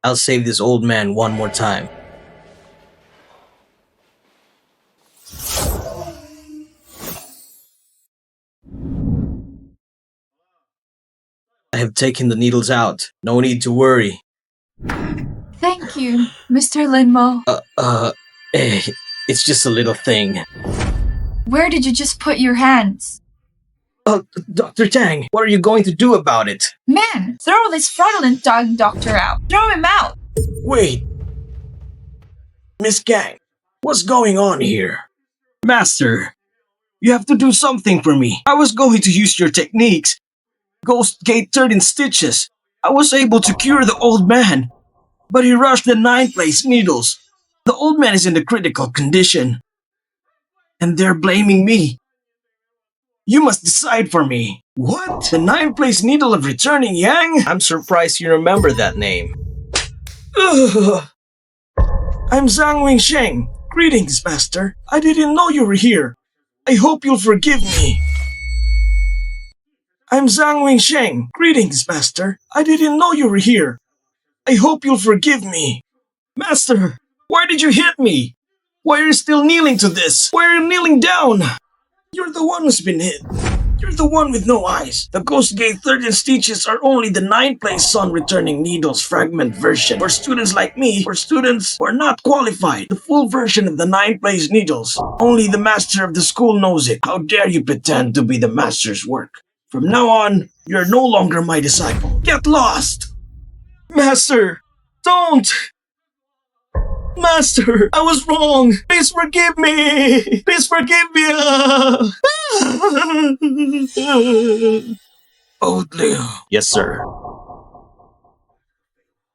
I'll save this old man one more time. I have taken the needles out. No need to worry. Thank you, Mr. Lin Mo. It's just a little thing. Where did you just put your hands? Dr. Tang, what are you going to do about it? Man, throw this fraudulent dog doctor out. Throw him out. Wait. Miss Gang, what's going on here? Master, you have to do something for me. I was going to use your techniques. Ghost Gate 13 stitches. I was able to cure the old man, but he rushed the 9-place needles. The old man is in a critical condition, and they're blaming me. You must decide for me. What? The 9-place needle of returning Yang? I'm surprised you remember that name. Ugh. I'm Zhang Wingsheng. Greetings, Master. I didn't know you were here. I hope you'll forgive me. I'm Zhang Wingsheng. Greetings, Master. I didn't know you were here. I hope you'll forgive me. Master, why did you hit me? Why are you still kneeling to this? Why are you kneeling down? You're the one who's been hit. You're the one with no eyes. The Ghost Gate 13 stitches are only the 9-place Sun Returning Needles fragment version. For students like me, for students who are not qualified, the full version of the 9-place needles. Only the master of the school knows it. How dare you pretend to be the master's work? From now on, you're no longer my disciple. Get lost! Master, don't! Master, I was wrong. Please forgive me. Please forgive me. Old Liu. Yes, sir.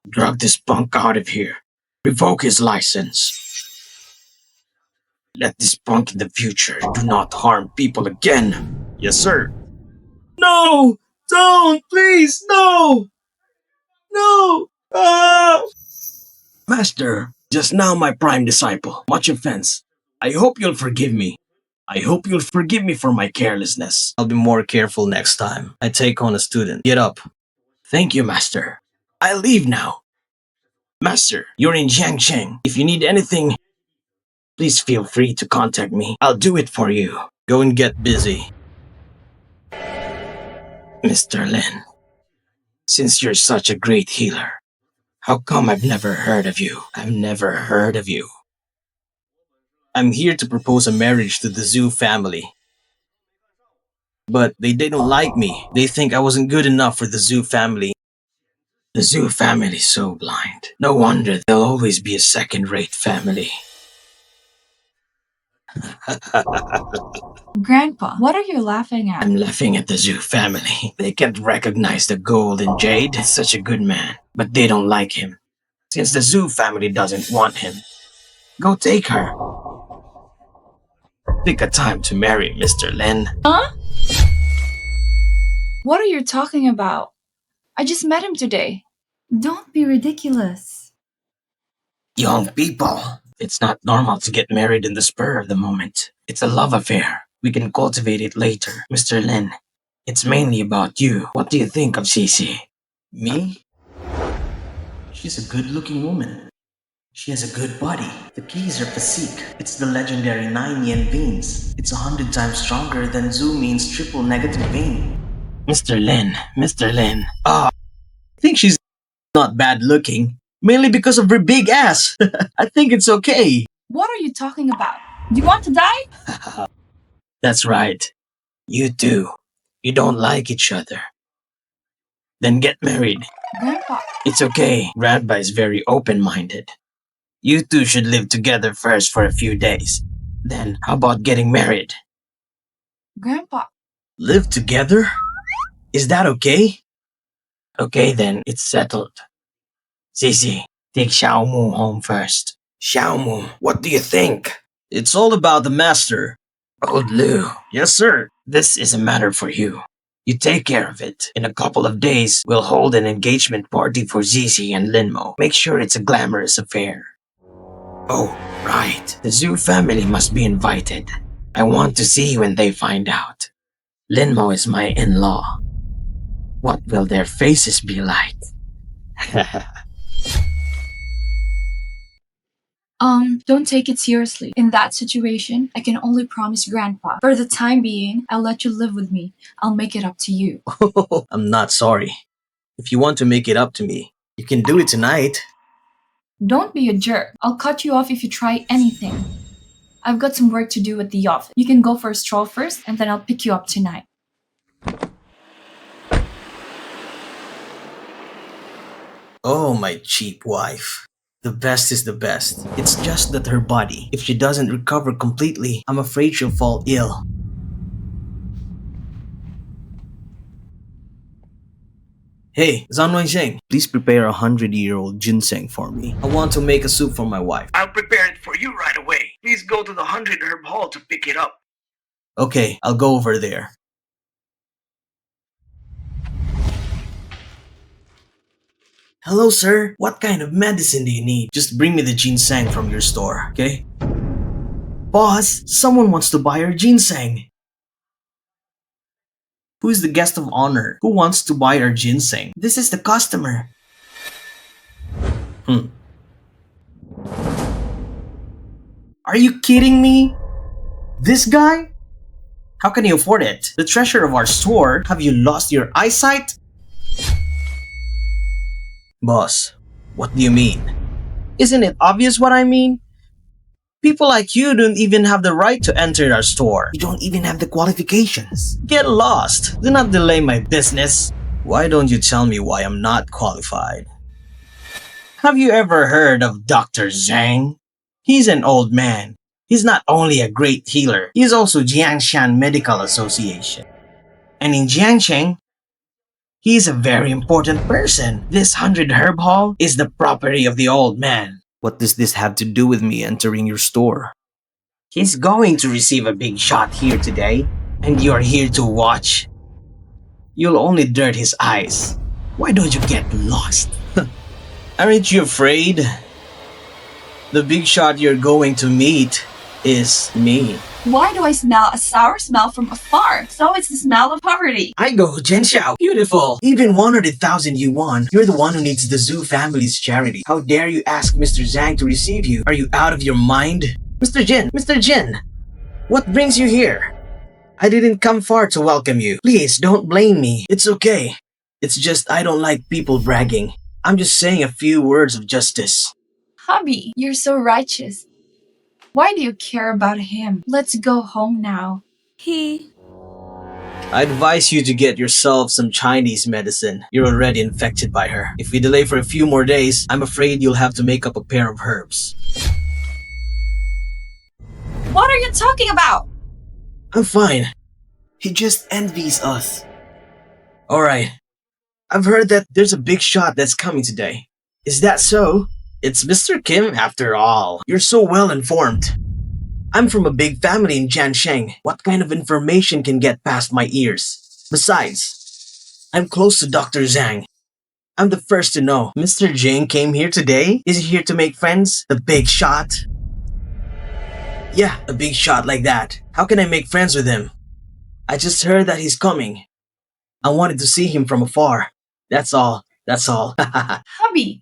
Drag this punk out of here. Revoke his license. Let this punk in the future do not harm people again. Yes, sir. No! Don't! Please! No! No! Ah! Master, just now my prime disciple. Much offense. I hope you'll forgive me. I hope you'll forgive me for my carelessness. I'll be more careful next time I take on a student. Get up. Thank you, Master. I leave now. Master, you're in Jiangcheng. If you need anything, please feel free to contact me. I'll do it for you. Go and get busy. Mr. Lin, since you're such a great healer, how come I've never heard of you? I've never heard of you. I'm here to propose a marriage to the Zhu family. But they didn't like me. They think I wasn't good enough for the Zhu family. The Zhu family's so blind. No wonder they'll always be a second-rate family. Grandpa, what are you laughing at? I'm laughing at the Zhu family. They can't recognize the gold in Jade. He's such a good man, but they don't like him. Since the Zhu family doesn't want him, go take her. Pick a time to marry, Mr. Lin. Huh? What are you talking about? I just met him today. Don't be ridiculous. Young people, it's not normal to get married in the spur of the moment. It's a love affair. We can cultivate it later. Mr. Lin, it's mainly about you. What do you think of Zhixi? Me? She's a good-looking woman. She has a good body. The key is her physique. It's the legendary 9 yen veins. It's 100 times stronger than Zhu Min's triple negative vein. Mr. Lin. I think she's not bad looking. Mainly because of her big ass. I think it's okay. What are you talking about? Do you want to die? That's right. You two. You don't like each other. Then get married. Grandpa. It's okay. Grandpa is very open-minded. You two should live together first for a few days. Then, how about getting married? Grandpa. Live together? Is that okay? Okay then, it's settled. Zhixi, take Xiaomu home first. Xiaomu, what do you think? It's all about the master. Old Liu. Yes, sir. This is a matter for you. You take care of it. In a couple of days, we'll hold an engagement party for Zhixi and Lin Mo. Make sure it's a glamorous affair. Oh, right. The Zhu family must be invited. I want to see when they find out. Lin Mo is my in-law. What will their faces be like? Don't take it seriously. In that situation, I can only promise Grandpa. For the time being, I'll let you live with me. I'll make it up to you. I'm not sorry. If you want to make it up to me, you can do it tonight. Don't be a jerk. I'll cut you off if you try anything. I've got some work to do at the office. You can go for a stroll first, and then I'll pick you up tonight. Oh, my cheap wife. The best is the best. It's just that her body, if she doesn't recover completely, I'm afraid she'll fall ill. Hey, Zhang, please prepare 100-year-old ginseng for me. I want to make a soup for my wife. I'll prepare it for you right away. Please go to the 100 Herb Hall to pick it up. Okay, I'll go over there. Hello, sir. What kind of medicine do you need? Just bring me the ginseng from your store, okay? Boss, someone wants to buy our ginseng. Who is the guest of honor? Who wants to buy our ginseng? This is the customer. Are you kidding me? This guy? How can you afford it? The treasure of our store? Have you lost your eyesight? Boss, what do you mean? Isn't it obvious what I mean? People like you don't even have the right to enter our store. You don't even have the qualifications. Get lost. Do not delay my business. Why don't you tell me why I'm not qualified? Have you ever heard of Dr. Zhang? He's an old man. He's not only a great healer, he's also Jiangshan Medical Association. And in Jiangsheng, he's a very important person. This 100 Herb Hall is the property of the old man. What does this have to do with me entering your store? He's going to receive a big shot here today, and you're here to watch. You'll only dirt his eyes. Why don't you get lost? Aren't you afraid? The big shot you're going to meet is me. Why do I smell a sour smell from afar? So it's the smell of poverty. I go, Jen Xiao. Beautiful. Even 100,000 yuan. You're the one who needs the Zhu family's charity. How dare you ask Mr. Zhang to receive you? Are you out of your mind? Mr. Jin, what brings you here? I didn't come far to welcome you. Please, don't blame me. It's okay. It's just I don't like people bragging. I'm just saying a few words of justice. Hubby, you're so righteous. Why do you care about him? Let's go home now. I advise you to get yourself some Chinese medicine. You're already infected by her. If we delay for a few more days, I'm afraid you'll have to make up a pair of herbs. What are you talking about? I'm fine. He just envies us. Alright. I've heard that there's a big shot that's coming today. Is that so? It's Mr. Kim after all. You're so well informed. I'm from a big family in Jiangsheng. What kind of information can get past my ears? Besides, I'm close to Dr. Zhang. I'm the first to know. Mr. Jing came here today? Is he here to make friends? The big shot? Yeah, a big shot like that. How can I make friends with him? I just heard that he's coming. I wanted to see him from afar. That's all. Hubby,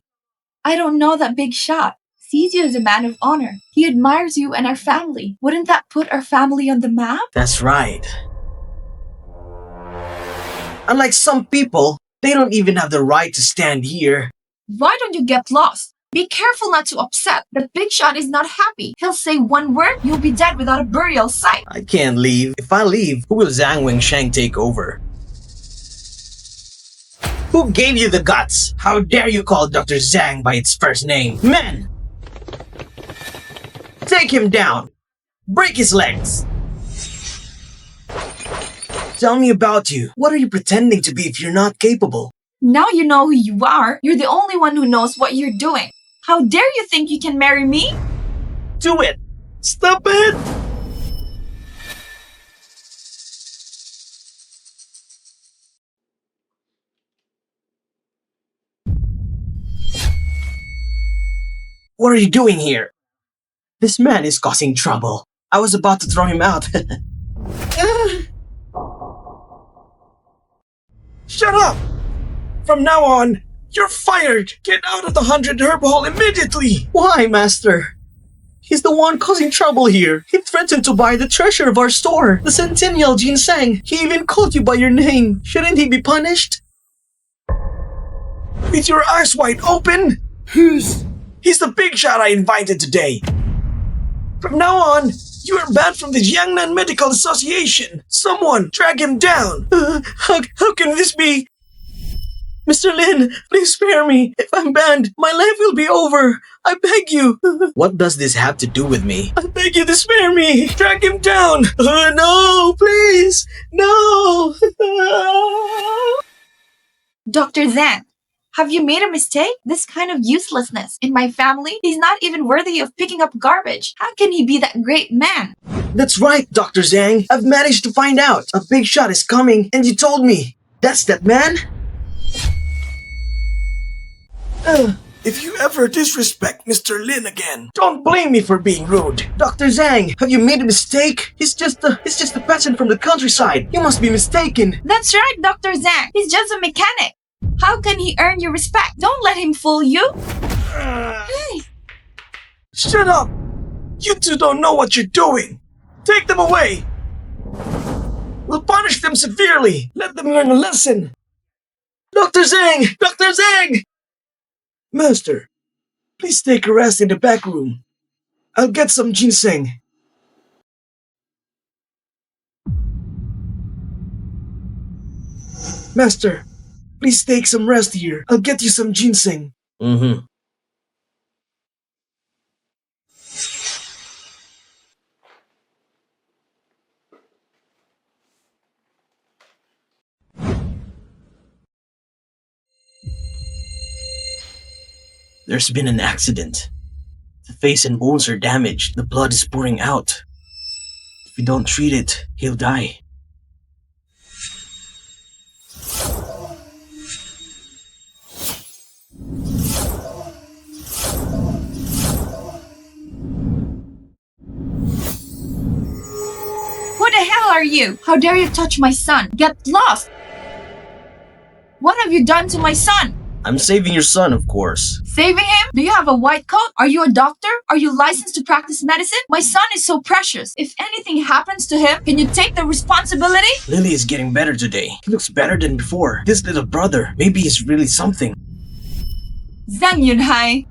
I don't know that big shot. Sees you as a man of honor. He admires you and our family. Wouldn't that put our family on the map? That's right. Unlike some people, they don't even have the right to stand here. Why don't you get lost? Be careful not to upset. That big shot is not happy. He'll say one word, you'll be dead without a burial site. I can't leave. If I leave, who will Zhang Wensheng take over? Who gave you the guts? How dare you call Dr. Zhang by its first name? Men! Take him down! Break his legs! Tell me about you. What are you pretending to be if you're not capable? Now you know who you are. You're the only one who knows what you're doing. How dare you think you can marry me? Do it! Stop it! What are you doing here? This man is causing trouble. I was about to throw him out. Shut up! From now on, you're fired! Get out of the 100 Herb Hall immediately! Why, Master? He's the one causing trouble here. He threatened to buy the treasure of our store, the Centennial Ginseng. He even called you by your name. Shouldn't he be punished? With your eyes wide open? He's the big shot I invited today. From now on, you are banned from the Jiangnan Medical Association. Someone drag him down. How can this be? Mr. Lin, please spare me. If I'm banned, my life will be over. I beg you. What does this have to do with me? I beg you to spare me. Drag him down. No, please. No. Dr. Zhang, have you made a mistake? This kind of uselessness in my family? He's not even worthy of picking up garbage. How can he be that great man? That's right, Dr. Zhang. I've managed to find out. A big shot is coming, and you told me. That's that man? If you ever disrespect Mr. Lin again, don't blame me for being rude. Dr. Zhang, have you made a mistake? He's just a peasant from the countryside. You must be mistaken. That's right, Dr. Zhang. He's just a mechanic. How can he earn your respect? Don't let him fool you. Hey. Shut up! You two don't know what you're doing. Take them away. We'll punish them severely. Let them learn a lesson. Dr. Zhang! Dr. Zhang! Master, please take a rest in the back room. I'll get some ginseng. Master, please take some rest here. I'll get you some ginseng. There's been an accident. The face and bones are damaged. The blood is pouring out. If we don't treat it, he'll die. Who the hell are you? How dare you touch my son? Get lost! What have you done to my son? I'm saving your son, of course. Saving him? Do you have a white coat? Are you a doctor? Are you licensed to practice medicine? My son is so precious. If anything happens to him, can you take the responsibility? Lily is getting better today. He looks better than before. This little brother, maybe he's really something. Zhang Yunhai,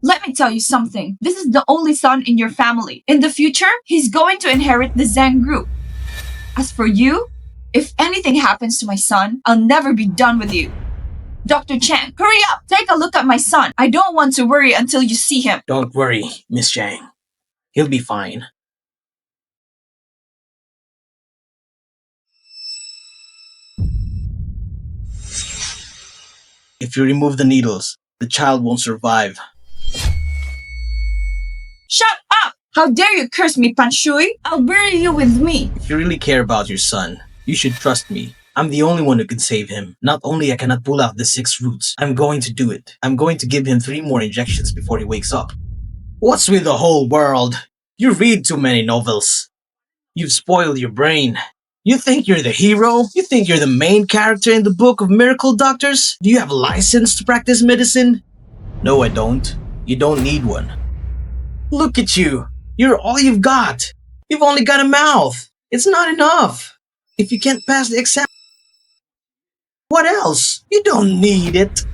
let me tell you something. This is the only son in your family. In the future, he's going to inherit the Zhang group. As for you, if anything happens to my son, I'll never be done with you. Dr. Chang, hurry up! Take a look at my son. I don't want to worry until you see him. Don't worry, Miss Chang. He'll be fine. If you remove the needles, the child won't survive. Shut up! How dare you curse me, Pan Shui? I'll bury you with me. If you really care about your son, you should trust me. I'm the only one who can save him. Not only I cannot pull out the 6 roots, I'm going to do it. I'm going to give him 3 more injections before he wakes up. What's with the whole world? You read too many novels. You've spoiled your brain. You think you're the hero? You think you're the main character in the book of miracle doctors? Do you have a license to practice medicine? No, I don't. You don't need one. Look at you. You're all you've got. You've only got a mouth. It's not enough. If you can't pass the exam, what else? You don't need it.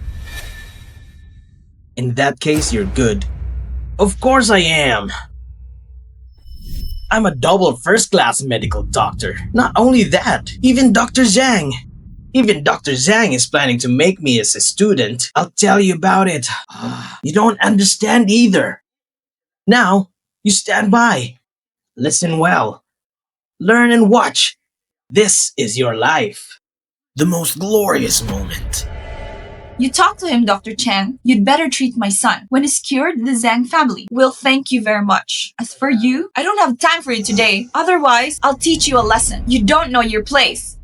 In that case, you're good. Of course I am. I'm a double first-class medical doctor. Not only that, even Dr. Zhang. Even Dr. Zhang is planning to make me as a student. I'll tell you about it. You don't understand either. Now, you stand by. Listen well. Learn and watch. This is your life. The most glorious moment. You talk to him, Dr. Chang. You'd better treat my son. When he's cured, the Zhang family will thank you very much. As for you, I don't have time for you today. Otherwise, I'll teach you a lesson. You don't know your place.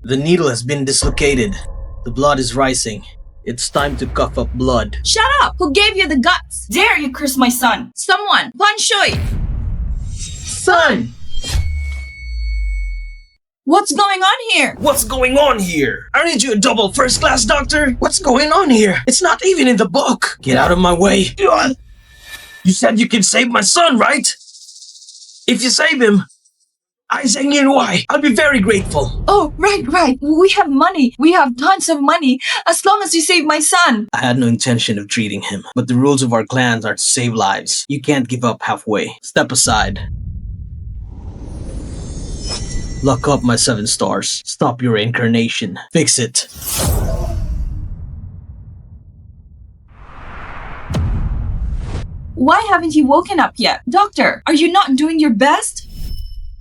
The needle has been dislocated. The blood is rising. It's time to cough up blood. Shut up! Who gave you the guts? Dare you curse my son? Someone! Pan Shui! Son! What's going on here? What's going on here? Aren't you a double first class doctor? What's going on here? It's not even in the book. Get out of my way. You said you can save my son, right? If you save him, I Zhang Yunwai, I'll be very grateful. Oh, right. We have money. We have tons of money. As long as you save my son. I had no intention of treating him, but the rules of our clans are to save lives. You can't give up halfway. Step aside. Lock up my 7 stars. Stop your incarnation. Fix it. Why haven't you woken up yet? Doctor, are you not doing your best?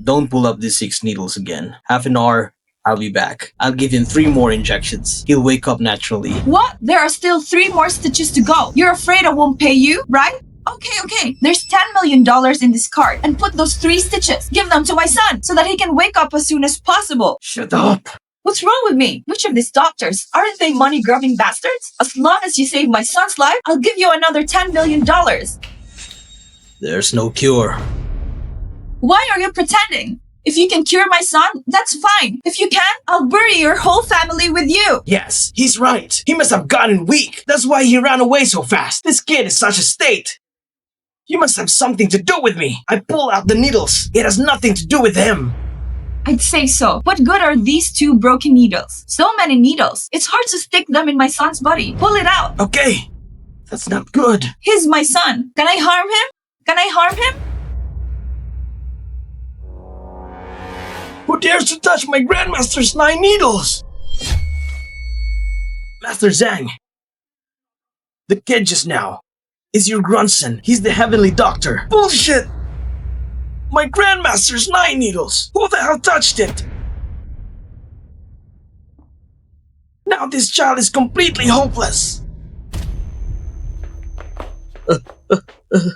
Don't pull up these 6 needles again. Half an hour, I'll be back. I'll give him 3 more injections. He'll wake up naturally. What? There are still 3 more stitches to go. You're afraid I won't pay you, right? Okay. There's $10 million in this card, and put those 3 stitches. Give them to my son so that he can wake up as soon as possible. Shut up. What's wrong with me? Which of these doctors? Aren't they money-grubbing bastards? As long as you save my son's life, I'll give you another $10 million. There's no cure. Why are you pretending? If you can cure my son, that's fine. If you can't, I'll bury your whole family with you. Yes, he's right. He must have gotten weak. That's why he ran away so fast. This kid is such a state. You must have something to do with me. I pulled out the needles. It has nothing to do with him. I'd say so. What good are these 2 broken needles? So many needles. It's hard to stick them in my son's body. Pull it out. Okay. That's not good. He's my son. Can I harm him? Can I harm him? Who dares to touch my Grandmaster's 9 needles? Master Zhang. The kid just now is your grandson. He's the heavenly doctor. Bullshit! My Grandmaster's 9 needles. Who the hell touched it? Now this child is completely hopeless.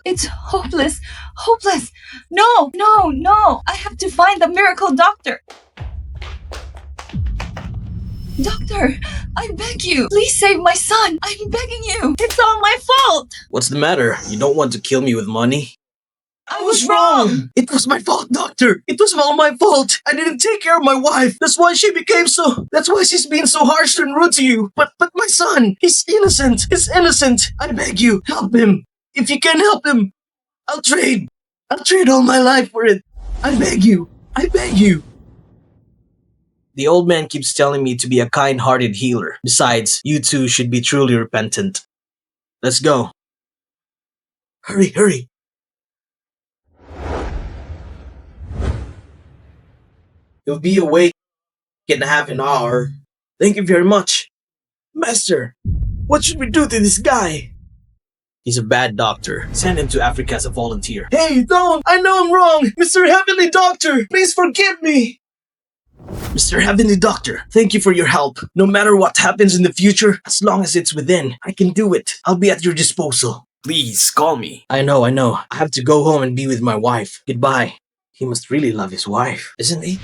It's hopeless. No. I have to find the miracle doctor. Doctor, I beg you, please save my son. I'm begging you. It's all my fault. What's the matter? You don't want to kill me with money? I was wrong. It was my fault, doctor. It was all my fault. I didn't take care of my wife. That's why she's being so harsh and rude to you. But my son, he's innocent. He's innocent. I beg you, help him. If you can help him, I'll trade all my life for it. I beg you. The old man keeps telling me to be a kind-hearted healer. Besides, you two should be truly repentant. Let's go. Hurry. He'll be awake in half an hour. Thank you very much. Master, what should we do to this guy? He's a bad doctor. Send him to Africa as a volunteer. Hey, don't! I know I'm wrong! Mr. Heavenly Doctor, please forgive me! Mr. Heavenly Doctor, thank you for your help. No matter what happens in the future, as long as it's within, I can do it. I'll be at your disposal. Please, call me. I know. I have to go home and be with my wife. Goodbye. He must really love his wife, isn't he?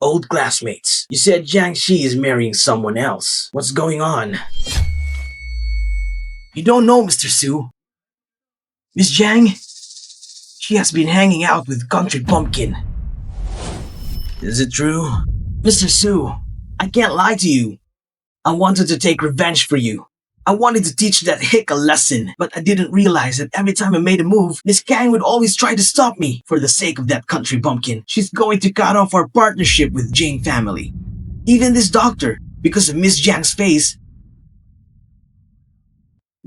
Old classmates, you said Jiang Zhixi is marrying someone else. What's going on? You don't know, Mr. Su. Miss Jiang, she has been hanging out with Country Pumpkin. Is it true? Mr. Su, I can't lie to you. I wanted to take revenge for you. I wanted to teach that hick a lesson, but I didn't realize that every time I made a move, Miss Kang would always try to stop me. For the sake of that Country Pumpkin, she's going to cut off our partnership with Jane family. Even this doctor, because of Miss Jiang's face.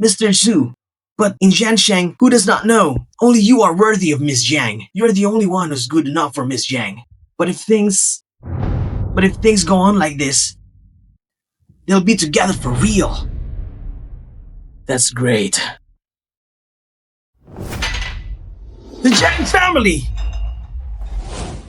Mr. Su, but in Jiansheng, who does not know? Only you are worthy of Miss Jiang. You're the only one who's good enough for Miss Jiang. But if things go on like this, they'll be together for real. That's great. The Zhang family!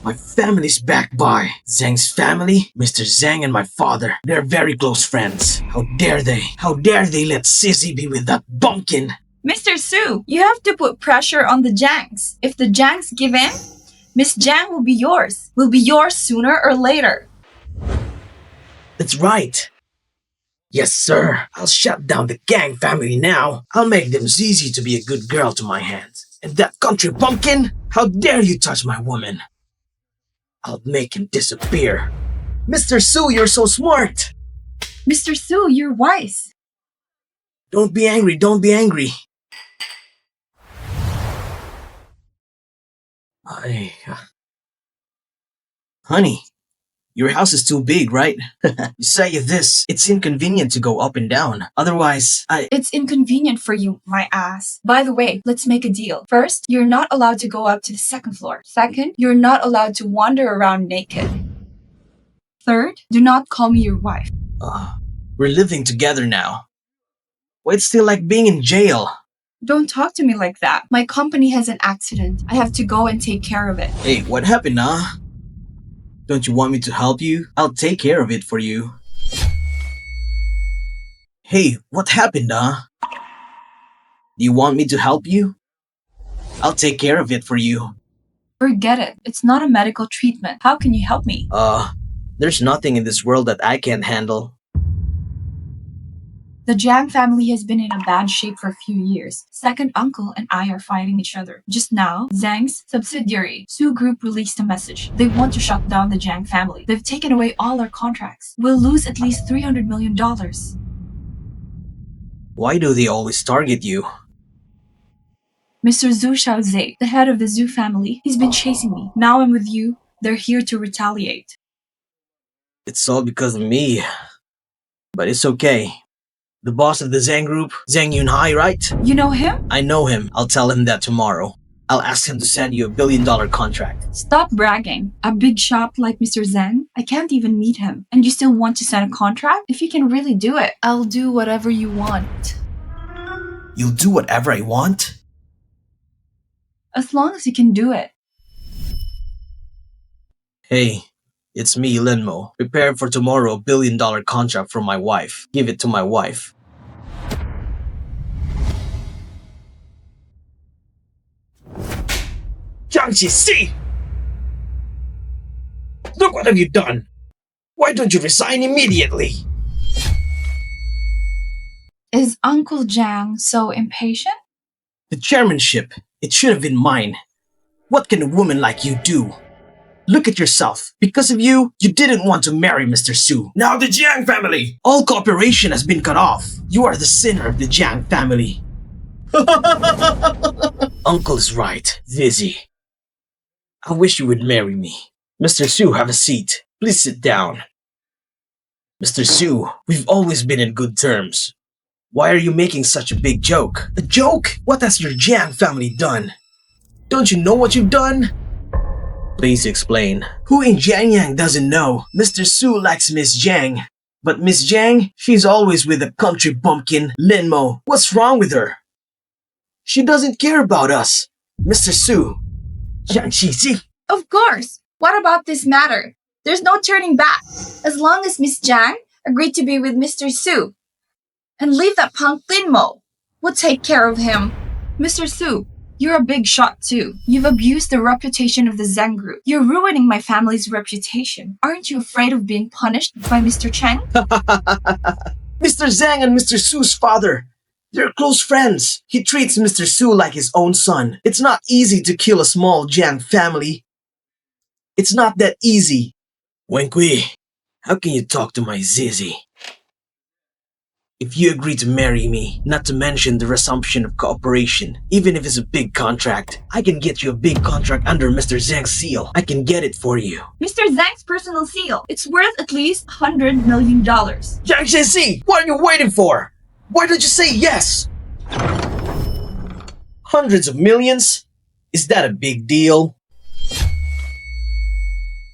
My family's backed by Zhang's family, Mr. Zhang and my father. They're very close friends. How dare they? How dare they let Sissy be with that bumpkin? Mr. Su, you have to put pressure on the Jiangs. If the Jiangs give in, Miss Jiang will be yours. Will be yours sooner or later. That's right. Yes, sir. I'll shut down the gang family now. I'll make them Zhixi to be a good girl to my hands. And that country bumpkin? How dare you touch my woman? I'll make him disappear. Mr. Su, you're so smart. Mr. Su, you're wise. Don't be angry, don't be angry. Honey, your house is too big, right? You say this, it's inconvenient to go up and down. Otherwise, It's inconvenient for you, my ass. By the way, let's make a deal. First, you're not allowed to go up to the second floor. Second, you're not allowed to wander around naked. Third, do not call me your wife. We're living together now. Why it's still like being in jail? Don't talk to me like that. My company has an accident. I have to go and take care of it. Hey, what happened, huh? Don't you want me to help you? I'll take care of it for you. Hey, what happened, huh? Do you want me to help you? I'll take care of it for you. Forget it. It's not a medical treatment. How can you help me? There's nothing in this world that I can't handle. The Jiang family has been in a bad shape for a few years. Second uncle and I are fighting each other. Just now, Zhang's subsidiary, Su Group, released a message. They want to shut down the Jiang family. They've taken away all our contracts. We'll lose at least $300 million. Why do they always target you? Mr. Zhu Xiaozhe, the head of the Zhu family, he's been chasing me. Now I'm with you. They're here to retaliate. It's all because of me. But it's okay. The boss of the Zhang Group, Zhang Yunhai, right? You know him? I know him. I'll tell him that tomorrow. I'll ask him to send you $1 billion contract. Stop bragging. A big shot like Mr. Zhang? I can't even meet him. And you still want to sign a contract? If you can really do it, I'll do whatever you want. You'll do whatever I want? As long as you can do it. Hey, it's me, Lin Mo. Prepare for tomorrow $1 billion contract from my wife. Give it to my wife. Jiang Zhixi! Look what have you done! Why don't you resign immediately? Is Uncle Jiang so impatient? The chairmanship, it should have been mine. What can a woman like you do? Look at yourself. Because of you, you didn't want to marry Mr. Su. Now the Jiang family! All cooperation has been cut off. You are the sinner of the Jiang family. Uncle is right, Zhixi. I wish you would marry me. Mr. Su, have a seat. Please sit down. Mr. Su, we've always been in good terms. Why are you making such a big joke? A joke? What has your Jiang family done? Don't you know what you've done? Please explain. Who in Jiangyang doesn't know? Mr. Su likes Miss Jiang. But Miss Jiang, she's always with the country bumpkin, Lin Mo. What's wrong with her? She doesn't care about us. Mr. Su. Jiang Zhixi. Of course. What about this matter? There's no turning back. As long as Miss Jiang agreed to be with Mr. Su and leave that punk Lin Mo, we'll take care of him. Mr. Su, you're a big shot too. You've abused the reputation of the Zhang Group. You're ruining my family's reputation. Aren't you afraid of being punished by Mr. Cheng? Mr. Zhang and Mr. Su's father. They're close friends. He treats Mr. Su like his own son. It's not easy to kill a small Jiang family. It's not that easy. Wen Kui, how can you talk to my Zhixi? If you agree to marry me, not to mention the resumption of cooperation, even if it's a big contract, I can get you a big contract under Mr. Zhang's seal. I can get it for you. Mr. Zhang's personal seal. It's worth at least $100 million. Jiang Zhixi, what are you waiting for? Why don't you say yes? Hundreds of millions? Is that a big deal?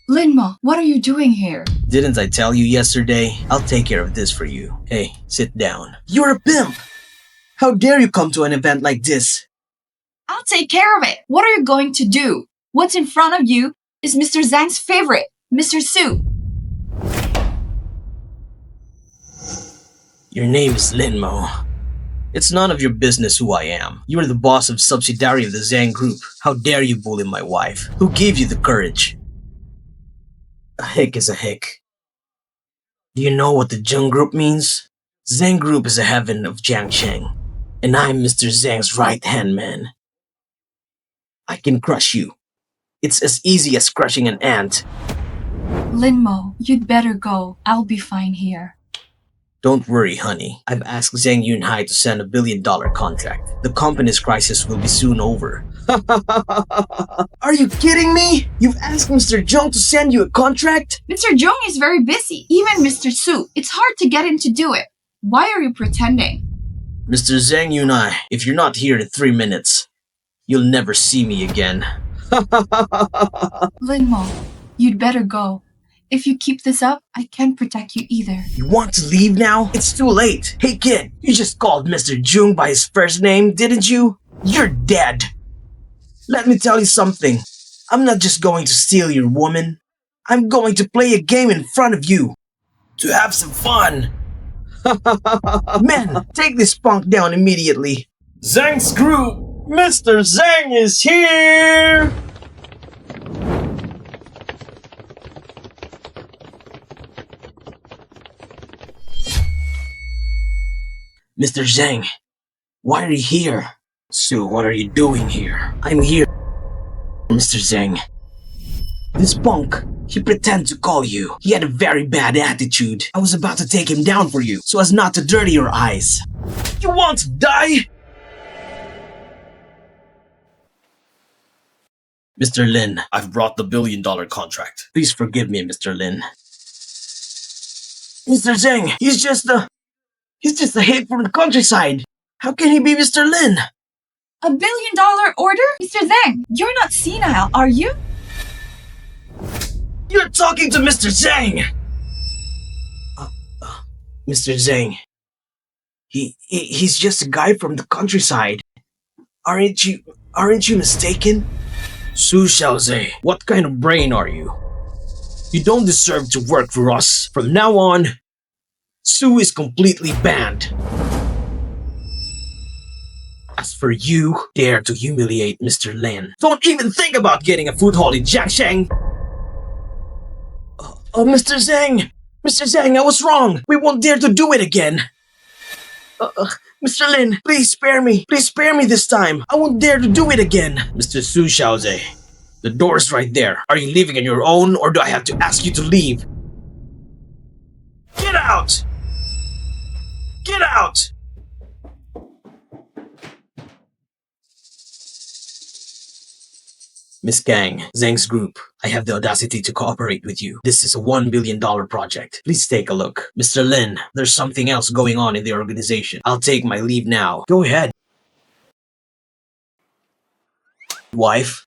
Lin Mo, what are you doing here? Didn't I tell you yesterday? I'll take care of this for you. Hey, sit down. You're a pimp! How dare you come to an event like this? I'll take care of it. What are you going to do? What's in front of you is Mr. Zhang's favorite, Mr. Su. Your name is Lin Mo. It's none of your business who I am. You are the boss of subsidiary of the Zhang Group. How dare you bully my wife? Who gave you the courage? A hick is a hick. Do you know what the Jiang Group means? Zhang Group is a heaven of Jiang Cheng, and I'm Mr. Zhang's right-hand man. I can crush you. It's as easy as crushing an ant. Lin Mo, you'd better go. I'll be fine here. Don't worry, honey. I've asked Zhang Yunhai to send $1 billion contract. The company's crisis will be soon over. Are you kidding me? You've asked Mr. Zhong to send you a contract? Mr. Zhong is very busy. Even Mr. Su, it's hard to get him to do it. Why are you pretending? Mr. Zhang Yunhai, if you're not here in 3 minutes, you'll never see me again. Lin Mo, you'd better go. If you keep this up, I can't protect you either. You want to leave now? It's too late. Hey kid, you just called Mr. Jung by his first name, didn't you? You're dead. Let me tell you something. I'm not just going to steal your woman. I'm going to play a game in front of you. To have some fun. Men, take this punk down immediately. Zhang's group! Mr. Zhang is here! Mr. Zhang, why are you here? Su, what are you doing here? I'm here, Mr. Zhang. This punk, he pretended to call you. He had a very bad attitude. I was about to take him down for you, so as not to dirty your eyes. You want to die? Mr. Lin, I've brought the $1 billion contract. Please forgive me, Mr. Lin. Mr. Zhang, he's just a hit from the countryside. How can he be Mr. Lin? $1 billion order? Mr. Zhang, you're not senile, are you? You're talking to Mr. Zhang! Mr. Zhang. He's just a guy from the countryside. Aren't you mistaken? Su Xiaozhe, what kind of brain are you? You don't deserve to work for us. From now on, Su is completely banned. As for you, dare to humiliate Mr. Lin. Don't even think about getting a foothold in Jiangsheng! Oh, Mr. Zhang! Mr. Zhang, I was wrong! We won't dare to do it again! Mr. Lin, please spare me! Please spare me this time! I won't dare to do it again! Mr. Su Xiaozhe, the door's right there. Are you leaving on your own, or do I have to ask you to leave? Get out! Get out! Miss Gang, Zhang's group, I have the audacity to cooperate with you. This is a $1 billion project. Please take a look. Mr. Lin, there's something else going on in the organization. I'll take my leave now. Go ahead. Wife,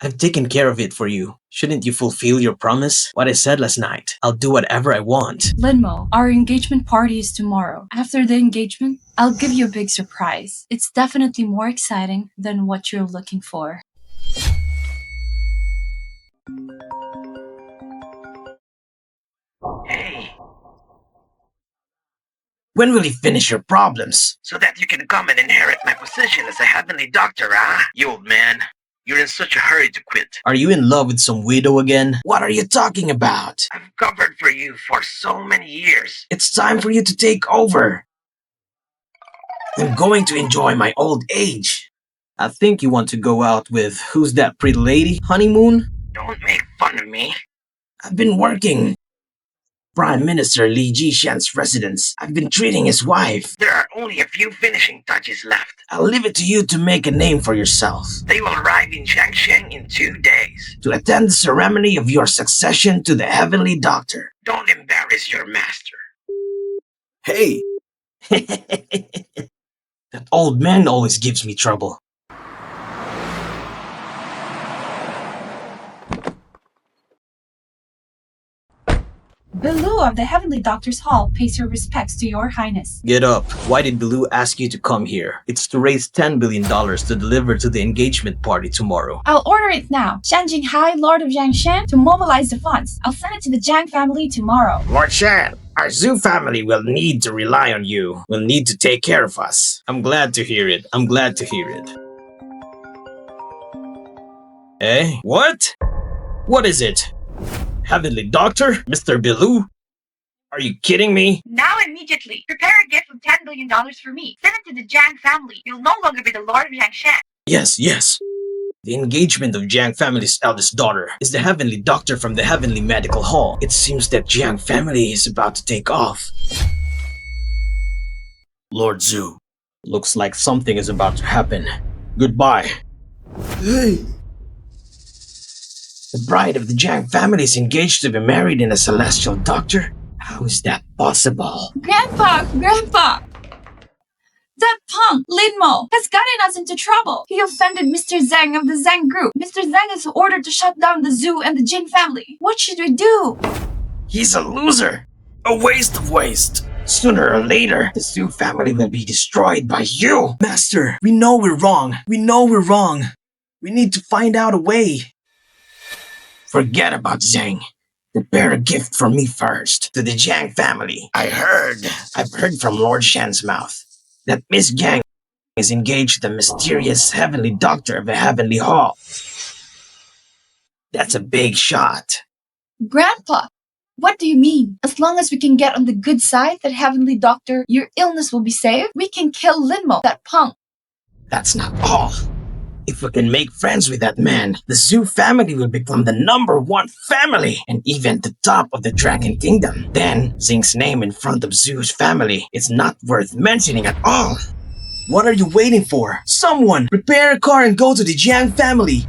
I've taken care of it for you. Shouldn't you fulfill your promise? What I said last night. I'll do whatever I want. Lin Mo, our engagement party is tomorrow. After the engagement, I'll give you a big surprise. It's definitely more exciting than what you're looking for. Hey. When will you finish your problems? So that you can come and inherit my position as a heavenly doctor, huh? You old man, you're in such a hurry to quit. Are you in love with some widow again? What are you talking about? I've covered for you for so many years. It's time for you to take over. I'm going to enjoy my old age. I think you want to go out with who's that pretty lady? Honeymoon? Don't make fun of me. I've been working. Prime Minister Li Jishan's residence. I've been treating his wife. There are only a few finishing touches left. I'll leave it to you to make a name for yourself. They will arrive in Jiangsheng in 2 days to attend the ceremony of your succession to the heavenly doctor. Don't embarrass your master. Hey! That old man always gives me trouble. Belu of the Heavenly Doctor's Hall pays your respects to your highness. Get up. Why did Belu ask you to come here? It's to raise $10 billion to deliver to the engagement party tomorrow. I'll order it now. Jiang Zhixi, Lord of Jiangshan, to mobilize the funds. I'll send it to the Jiang family tomorrow. Lord Shan, our Zhu family will need to rely on you. Will need to take care of us. I'm glad to hear it. I'm glad to hear it. Eh? What? What is it? Heavenly Doctor? Mr. Belu? Are you kidding me? Now and me immediately. Prepare a gift of $10 billion for me. Send it to the Jiang family. You'll no longer be the Lord of Yangshan. Yes, yes. The engagement of Jiang family's eldest daughter is the heavenly doctor from the heavenly medical hall. It seems that Jiang family is about to take off. Lord Zhu, looks like something is about to happen. Goodbye. Hey! The bride of the Jiang family is engaged to be married in a celestial doctor? How is that possible? Grandpa! That punk, Lin Mo, has gotten us into trouble. He offended Mr. Zhang of the Zhang group. Mr. Zhang is ordered to shut down the zoo and the Jin family. What should we do? He's a loser! A waste of waste! Sooner or later, the Zhu family will be destroyed by you! Master, we know we're wrong. We need to find out a way. Forget about Zhang. Prepare a gift for me first, to the Jiang family. I've heard from Lord Shan's mouth that Miss Gang is engaged to the mysterious heavenly doctor of the heavenly hall. That's a big shot. Grandpa, what do you mean? As long as we can get on the good side, that heavenly doctor, your illness will be saved. We can kill Lin Mo, that punk. That's not all. If we can make friends with that man, the Zhu family will become the #1 family and even the top of the Dragon Kingdom. Then, Xing's name in front of Zhu's family is not worth mentioning at all. What are you waiting for? Someone, prepare a car and go to the Jiang family.